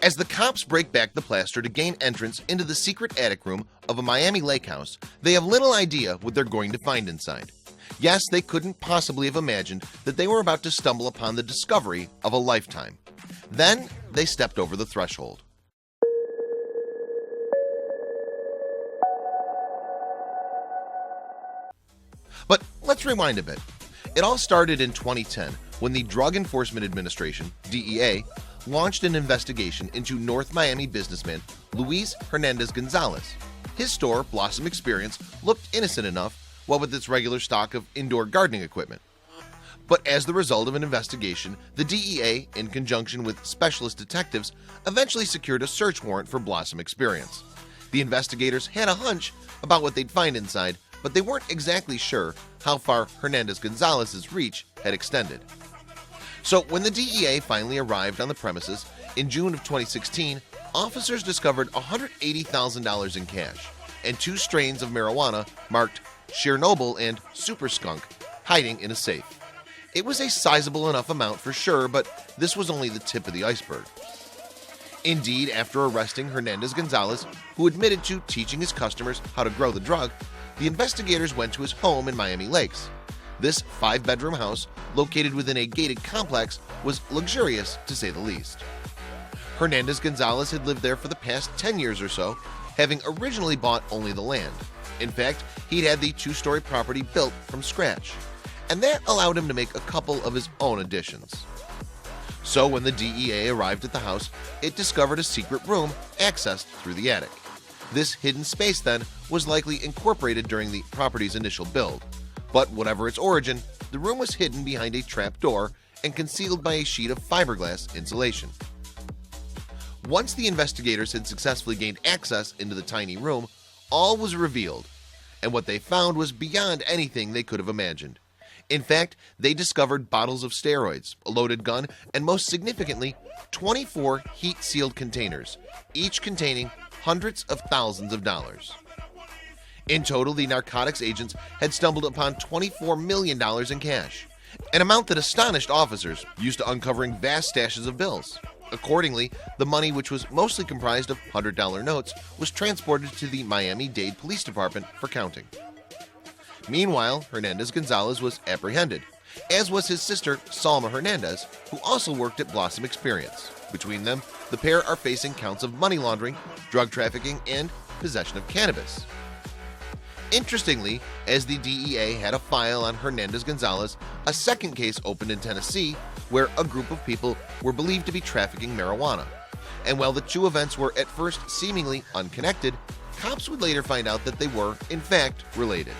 As the cops break back the plaster to gain entrance into the secret attic room of a Miami lake house, they have little idea what they're going to find inside. Yes, they couldn't possibly have imagined that they were about to stumble upon the discovery of a lifetime. Then they stepped over the threshold. But let's rewind a bit. It all started in 2010 when the Drug Enforcement Administration, DEA, launched an investigation into North Miami businessman Luis Hernandez-Gonzalez. His store, Blossom Experience, looked innocent enough, what with its regular stock of indoor gardening equipment. But as the result of an investigation, the DEA, in conjunction with specialist detectives, eventually secured a search warrant for Blossom Experience. The investigators had a hunch about what they'd find inside, but they weren't exactly sure how far Hernandez-Gonzalez's reach had extended. So when the DEA finally arrived on the premises in June of 2016, officers discovered $180,000 in cash and 2 strains of marijuana marked Chernobyl and Super Skunk hiding in a safe. It was a sizable enough amount for sure, but this was only the tip of the iceberg. Indeed, after arresting Hernandez-Gonzalez, who admitted to teaching his customers how to grow the drug, the investigators went to his home in Miami Lakes. This 5-bedroom house, located within a gated complex, was luxurious to say the least. Hernandez-Gonzalez had lived there for the past 10 years or so, having originally bought only the land. In fact, he'd had the 2-story property built from scratch, and that allowed him to make a couple of his own additions. So when the DEA arrived at the house, it discovered a secret room accessed through the attic. This hidden space then was likely incorporated during the property's initial build. But whatever its origin, the room was hidden behind a trap door and concealed by a sheet of fiberglass insulation. Once the investigators had successfully gained access into the tiny room, all was revealed, and what they found was beyond anything they could have imagined. In fact, they discovered bottles of steroids, a loaded gun, and most significantly, 24 heat-sealed containers, each containing hundreds of thousands of dollars. In total, the narcotics agents had stumbled upon $24 million in cash, an amount that astonished officers used to uncovering vast stashes of bills. Accordingly, the money, which was mostly comprised of $100 notes, was transported to the Miami-Dade Police Department for counting. Meanwhile, Hernandez-Gonzalez was apprehended, as was his sister Salma Hernandez, who also worked at Blossom Experience. Between them, the pair are facing counts of money laundering, drug trafficking, and possession of cannabis. Interestingly, as the DEA had a file on Hernandez-Gonzalez, a second case opened in Tennessee where a group of people were believed to be trafficking marijuana. And while the 2 events were at first seemingly unconnected, cops would later find out that they were, in fact, related.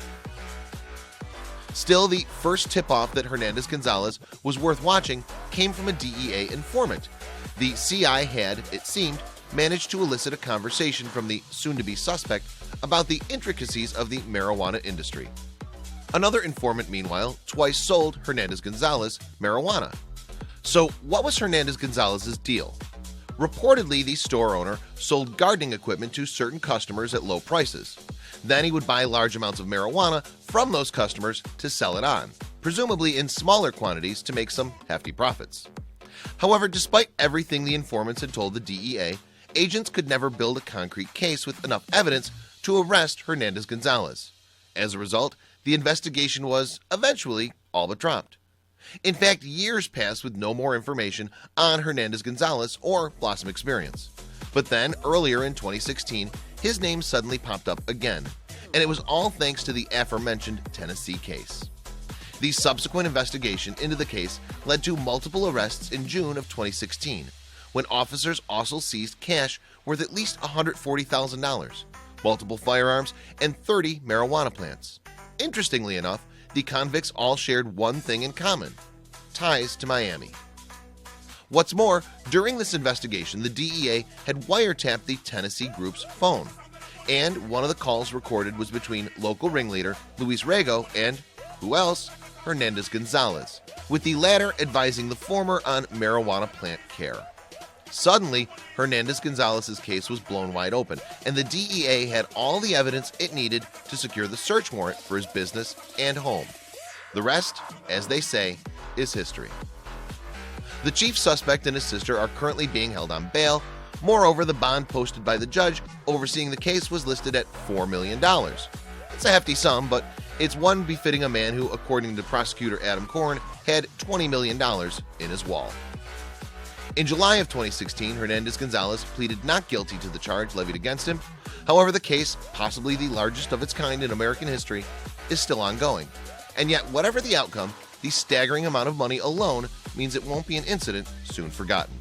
Still, the first tip-off that Hernandez-Gonzalez was worth watching came from a DEA informant. The CI had, it seemed, managed to elicit a conversation from the soon-to-be suspect about the intricacies of the marijuana industry. Another informant, meanwhile, twice sold Hernandez-Gonzalez marijuana. So what was Hernandez-Gonzalez's deal? Reportedly, the store owner sold gardening equipment to certain customers at low prices. Then he would buy large amounts of marijuana from those customers to sell it on, presumably in smaller quantities to make some hefty profits. However, despite everything the informants had told the DEA, agents could never build a concrete case with enough evidence to arrest Hernandez-Gonzalez. As a result, the investigation was eventually all but dropped. In fact, years passed with no more information on Hernandez-Gonzalez or Blossom Experience. But then, earlier in 2016, his name suddenly popped up again, and it was all thanks to the aforementioned Tennessee case. The subsequent investigation into the case led to multiple arrests in June of 2016, when officers also seized cash worth at least $140,000, multiple firearms, and 30 marijuana plants. Interestingly enough, the convicts all shared one thing in common: ties to Miami. What's more, during this investigation, the DEA had wiretapped the Tennessee group's phone, and one of the calls recorded was between local ringleader Luis Rego and, who else, Hernandez-Gonzalez, with the latter advising the former on marijuana plant care. Suddenly, Hernandez-Gonzalez's case was blown wide open, and the DEA had all the evidence it needed to secure the search warrant for his business and home. The rest, as they say, is history. The chief suspect and his sister are currently being held on bail, Moreover, the bond posted by the judge overseeing the case was listed at $4 million. It's a hefty sum, but it's one befitting a man who, according to prosecutor Adam Korn, had $20 million in his wall. In July of 2016, Hernandez-Gonzalez pleaded not guilty to the charge levied against him. However, the case, possibly the largest of its kind in American history, is still ongoing. And yet, whatever the outcome, the staggering amount of money alone means it won't be an incident soon forgotten.